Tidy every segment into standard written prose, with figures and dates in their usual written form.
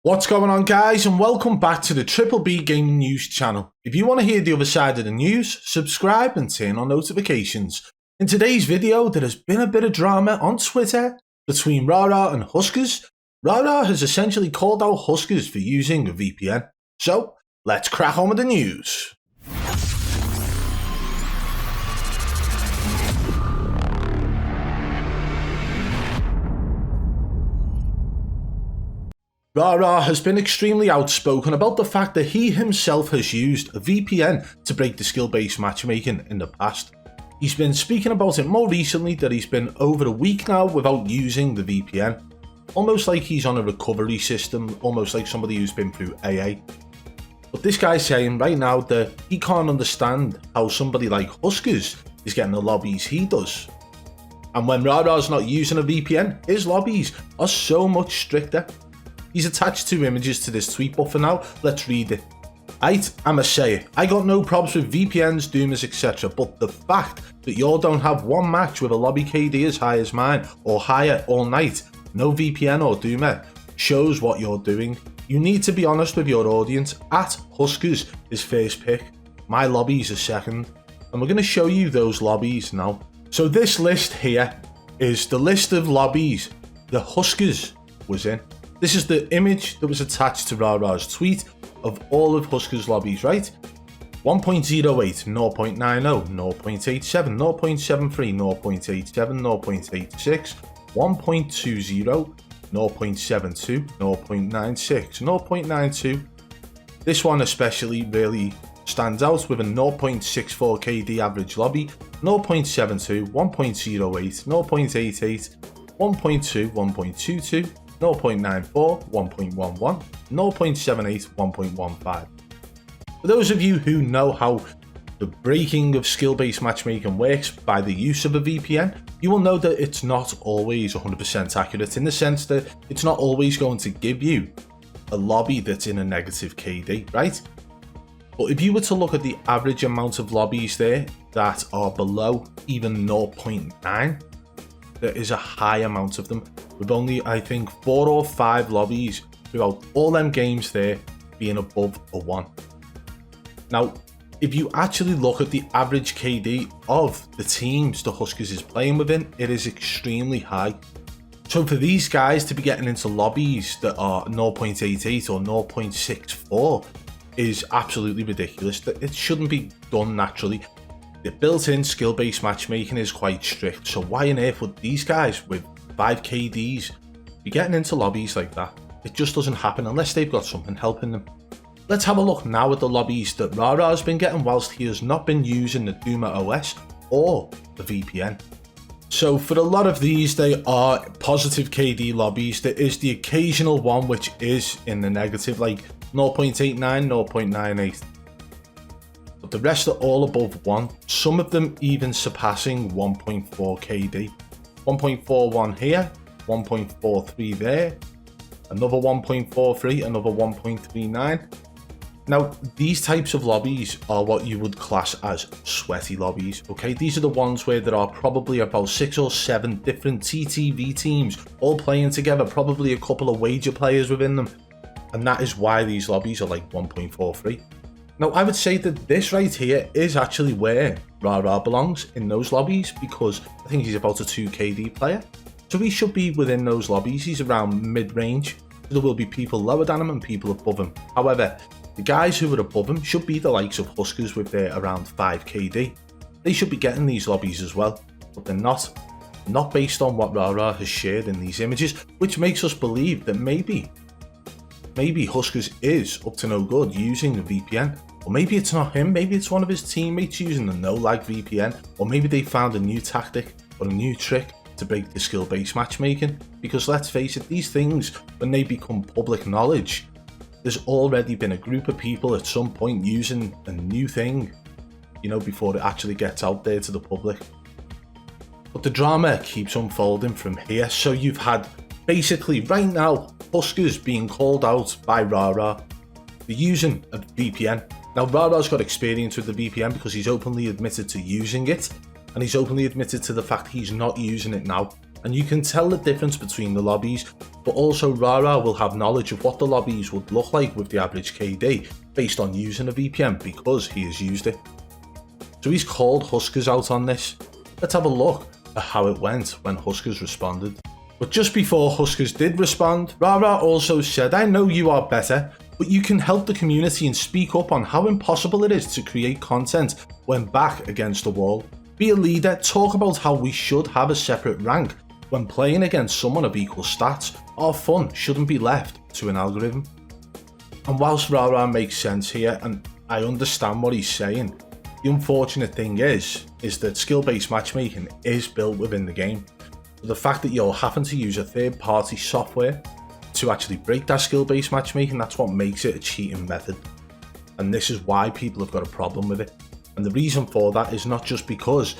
What's going on, guys, and welcome back to the BBB Gaming News channel. If you want to hear the other side of the news, subscribe and turn on notifications. In today's video, there has been a bit of drama on Twitter between Rara and Huskers. Rara has essentially called out Huskers for using a VPN. So, let's crack on with the news. Rara has been extremely outspoken about the fact that he himself has used a VPN to break the skill-based matchmaking in the past. He's been speaking about it more recently that he's been over a week now without using the VPN. Almost like he's on a recovery system, almost like somebody who's been through AA. But this guy's saying right now that he can't understand how somebody like Huskers is getting the lobbies he does. And when Rara's not using a VPN, his lobbies are so much stricter. He's attached two images to this tweet, but for now, let's read it. I'ma say it, I got no problems with VPNs, Doomers, etc, but the fact that you all don't have one match with a lobby KD as high as mine, or higher all night, no VPN or Doomer, shows what you're doing. You need to be honest with your audience. At Huskers is first pick, my lobbies are second, and we're going to show you those lobbies now. So this list here is the list of lobbies the Huskers was in. This is the image that was attached to Rara's tweet of all of Huskers' lobbies, right? 1.08, 0.90, 0.87, 0.73, 0.87, 0.86, 1.20, 0.72, 0.96, 0.92. This one especially really stands out with a 0.64 KD average lobby, 0.72, 1.08, 0.88, 1.2, 1.22, 0.94, 1.11, 0.78, 1.15. For those of you who know how the breaking of skill-based matchmaking works by the use of a VPN, you will know that it's not always 100% accurate in the sense that it's not always going to give you a lobby that's in a negative KD, right? But if you were to look at the average amount of lobbies there that are below even 0.9, there is a high amount of them, with only I think 4 or 5 lobbies throughout all them games there being above a 1. Now, if you actually look at the average KD of the teams the Huskers is playing within, it is extremely high. So for these guys to be getting into lobbies that are 0.88 or 0.64 is absolutely ridiculous. It shouldn't be done naturally. The built-in skill-based matchmaking is quite strict, so why on earth would these guys with 5 KDs be getting into lobbies like that? It just doesn't happen unless they've got something helping them. Let's have a look now at the lobbies that Rara has been getting whilst he has not been using the Doomer OS or the VPN. So for a lot of these, they are positive KD lobbies. There is the occasional one which is in the negative, like 0.89, 0.98. But the rest are all above 1, some of them even surpassing 1.4 KD. 1.41 here, 1.43 there, another 1.43, another 1.39. Now, these types of lobbies are what you would class as sweaty lobbies, okay? These are the ones where there are probably about 6 or 7 different TTV teams all playing together, probably a couple of wager players within them. And that is why these lobbies are like 1.43. Now, I would say that this right here is actually where Rara belongs in those lobbies, because I think he's about a 2 KD player. So he should be within those lobbies. He's around mid-range. There will be people lower than him and people above him. However, the guys who are above him should be the likes of Huskers with their around 5 KD. They should be getting these lobbies as well, but they're not. Not based on what Rara has shared in these images, which makes us believe that maybe Huskers is up to no good using a VPN. Or maybe it's not him, maybe it's one of his teammates using the no-lag VPN, or maybe they found a new tactic or a new trick to break the skill-based matchmaking. Because let's face it, these things, when they become public knowledge, there's already been a group of people at some point using a new thing, you know, before it actually gets out there to the public. But the drama keeps unfolding from here, so you've had basically right now Huskers being called out by Rara for using a VPN. Now, Rara's got experience with the VPN because he's openly admitted to using it, and he's openly admitted to the fact he's not using it now. and you can tell the difference between the lobbies, but also Rara will have knowledge of what the lobbies would look like with the average KD based on using a VPN because he has used it. So he's called Huskers out on this. Let's have a look at how it went when Huskers responded. But just before Huskers did respond, Rara also said, "I know you are better, but you can help the community and speak up on how impossible it is to create content when back against the wall. Be a leader, talk about how we should have a separate rank when playing against someone of equal stats. Our fun shouldn't be left to an algorithm." And whilst Rara makes sense here, and I understand what he's saying, the unfortunate thing is that skill-based matchmaking is built within the game. So the fact that you're having to use a third-party software to actually break that skill-based matchmaking, that's what makes it a cheating method. And this is why people have got a problem with it. And the reason for that is not just because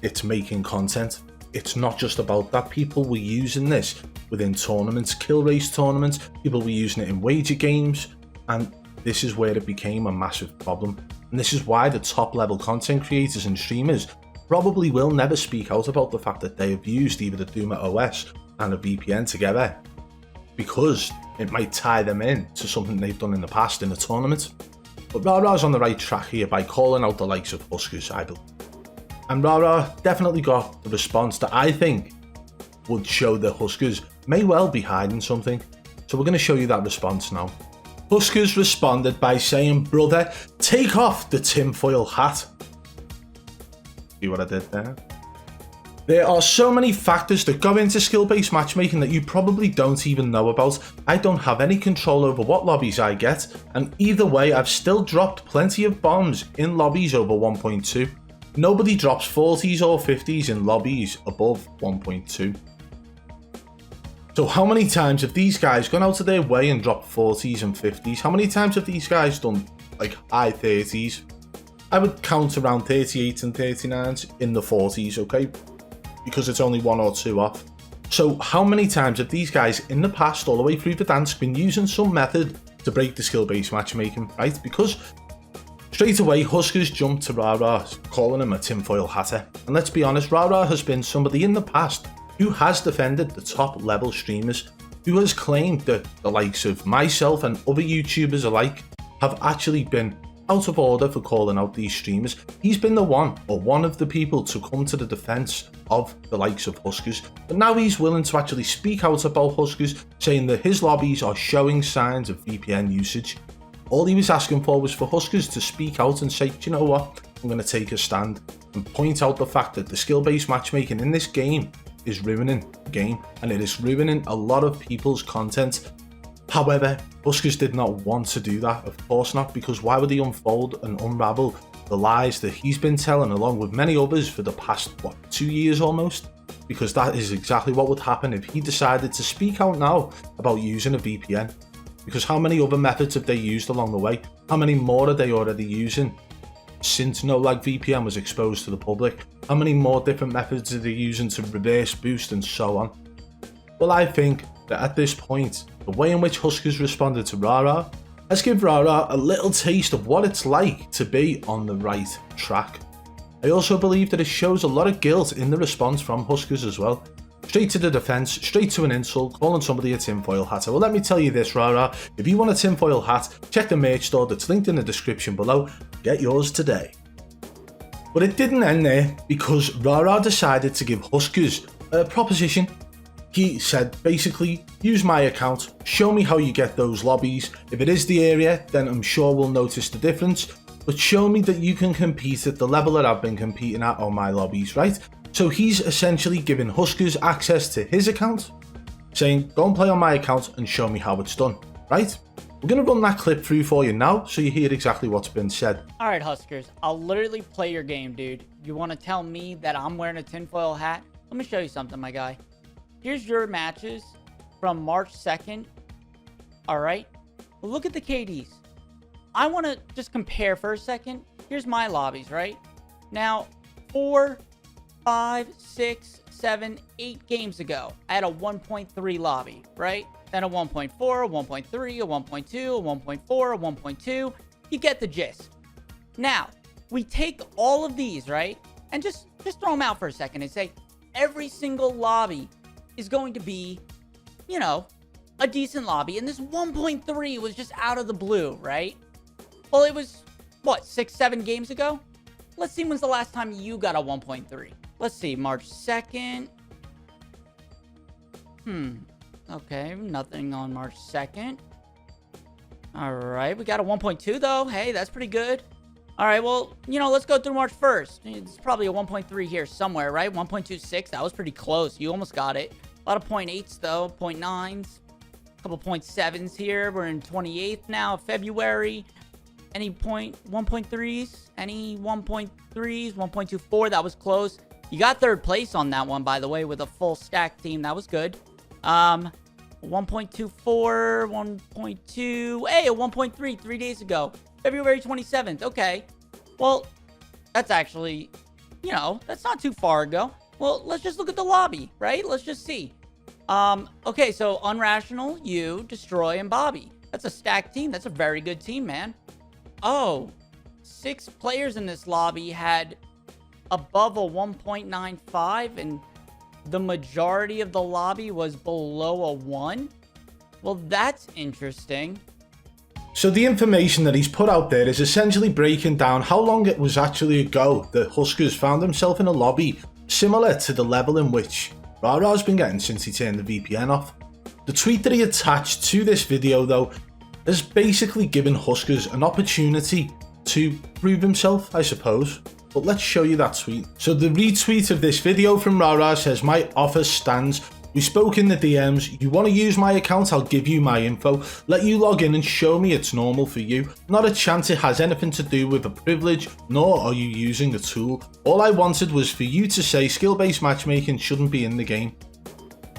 it's making content. It's not just about that. People were using this within tournaments, kill race tournaments, people were using it in wager games, and this is where it became a massive problem. And this is why the top level content creators and streamers probably will never speak out about the fact that they have used either the Duma OS and a VPN together, because it might tie them in to something they've done in the past in a tournament. But Rara's on the right track here by calling out the likes of Huskers, I believe. And Rara definitely got the response that I think would show that Huskers may well be hiding something. So we're going to show you that response now. Huskers responded by saying, "Brother, take off the tinfoil hat." See what I did there? There are so many factors that go into skill-based matchmaking that you probably don't even know about. I don't have any control over what lobbies I get, and either way I've still dropped plenty of bombs in lobbies over 1.2. Nobody drops 40s or 50s in lobbies above 1.2. So how many times have these guys gone out of their way and dropped 40s and 50s? How many times have these guys done like high 30s? I would count around 38 and 39s in the 40s, okay? Because it's only 1 or 2 off. So how many times have these guys in the past, all the way through the dance, been using some method to break the skill-based matchmaking, right? Because straight away, Huskers jumped to Rara, calling him a tinfoil hatter. And let's be honest, Rara has been somebody in the past who has defended the top level streamers, who has claimed that the likes of myself and other YouTubers alike have actually been out of order for calling out these streamers. He's been the one, or one of the people, to come to the defense of the likes of Huskers. But now he's willing to actually speak out about Huskers, saying that his lobbies are showing signs of VPN usage. All he was asking for was for Huskers to speak out and say, "Do you know what, I'm going to take a stand," and point out the fact that the skill-based matchmaking in this game is ruining the game, and it is ruining a lot of people's content. However, Huskers did not want to do that, of course not, because why would he unfold and unravel the lies that he's been telling along with many others for the past, 2 years almost? Because that is exactly what would happen if he decided to speak out now about using a VPN. Because how many other methods have they used along the way? How many more are they already using since no-lag VPN was exposed to the public? How many more different methods are they using to reverse boost and so on? Well, I think that at this point, the way in which Huskers responded to Rara has given Rara a little taste of what it's like to be on the right track. I also believe that it shows a lot of guilt in the response from Huskers as well. Straight to the defense, straight to an insult, calling somebody a tinfoil hatter. Well, let me tell you this, Rara, if you want a tinfoil hat, check the merch store that's linked in the description below. Get yours today. But it didn't end there, because Rara decided to give Huskers a proposition. He said, basically, use my account, show me how you get those lobbies. If it is the area, then I'm sure we'll notice the difference. But show me that you can compete at the level that I've been competing at on my lobbies, right? So he's essentially giving Huskers access to his account, saying, go and play on my account and show me how it's done, right? We're going to run that clip through for you now, so you hear exactly what's been said. Alright, Huskers, I'll literally play your game, dude. You want to tell me that I'm wearing a tinfoil hat? Let me show you something, my guy. Here's your matches from March 2nd. Alright? Look at the KDs. I want to just compare for a second. Here's my lobbies, right? Now, 4, 5, 6, 7, 8 games ago, I had a 1.3 lobby, right? Then a 1.4, a 1.3, a 1.2, a 1.4, a 1.2. You get the gist. Now, we take all of these, right? And just throw them out for a second and say, every single lobby is going to be, you know, a decent lobby. And this 1.3 was just out of the blue, right? Well, it was, what, 6-7 games ago? Let's see when's the last time you got a 1.3. Let's see, March 2nd. Okay, nothing on March 2nd. All right, we got a 1.2 though. Hey, that's pretty good. All right, well, you know, let's go through March 1st. It's probably a 1.3 here somewhere, right? 1.26, that was pretty close. You almost got it. A lot of 0.8s though, 0.9s. A couple 0.7s here. We're in 28th now of February. Any 1.3s? Any 1.3s? 1.24, that was close. You got third place on that one, by the way, with a full stack team. That was good. 1.24, 1.2. Hey, a 1.3 3 days ago. February 27th. Okay. Well, that's actually, you know, that's not too far ago. Well, let's just look at the lobby, right? Let's just see. Okay, so Unrational, you, Destroy, and Bobby. That's a stacked team. That's a very good team, man. Oh, 6 players in this lobby had above a 1.95, and the majority of the lobby was below a 1. Well, that's interesting. So the information that he's put out there is essentially breaking down how long it was actually ago that Huskers found himself in a lobby similar to the level in which Rara's been getting since he turned the VPN off. The tweet that he attached to this video though has basically given Huskers an opportunity to prove himself, I suppose. But let's show you that tweet. So the retweet of this video from Rara says, "My offer stands. We spoke in the DMs. You want to use my account? I'll give you my info. Let you log in and show me it's normal for you. Not a chance it has anything to do with a privilege, nor are you using a tool. All I wanted was for you to say skill-based matchmaking shouldn't be in the game."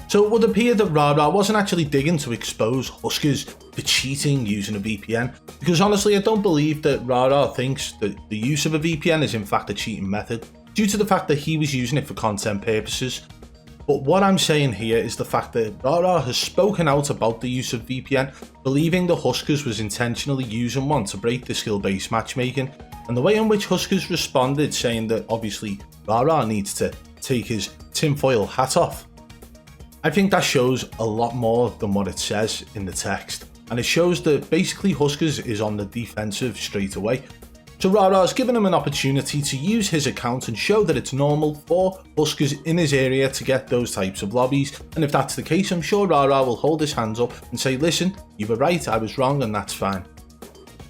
So it would appear that Rara wasn't actually digging to expose Huskers for cheating using a VPN, because honestly I don't believe that Rara thinks that the use of a VPN is in fact a cheating method, due to the fact that he was using it for content purposes. But what I'm saying here is the fact that Rara has spoken out about the use of VPN, believing the Huskers was intentionally using one to break the skill-based matchmaking, and the way in which Huskers responded, saying that obviously Rara needs to take his tinfoil hat off. I think that shows a lot more than what it says in the text, and it shows that basically Huskers is on the defensive straight away. So Rara has given him an opportunity to use his account and show that it's normal for Huskers in his area to get those types of lobbies, and if that's the case, I'm sure Rara will hold his hands up and say, "Listen, you were right, I was wrong," and that's fine.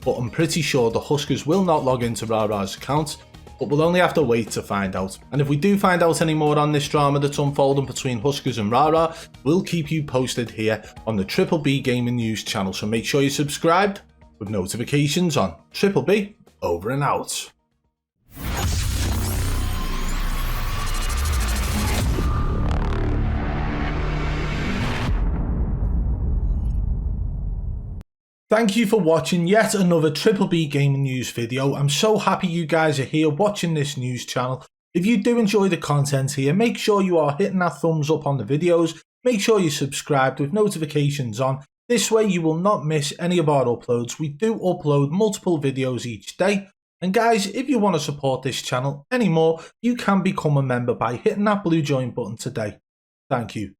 But I'm pretty sure the Huskers will not log into Rara's account, but we'll only have to wait to find out. And if we do find out any more on this drama that's unfolding between Huskers and Rara, we'll keep you posted here on the BBB Gaming News channel, so make sure you're subscribed with notifications on. BBB, over and out. Thank you for watching yet another BBB Gaming News video. I'm so happy you guys are here watching this news channel. If you do enjoy the content here, make sure you are hitting that thumbs up on the videos. Make sure you're subscribed with notifications on. This way you will not miss any of our uploads. We do upload multiple videos each day. And guys, if you want to support this channel anymore, you can become a member by hitting that blue join button today. Thank you.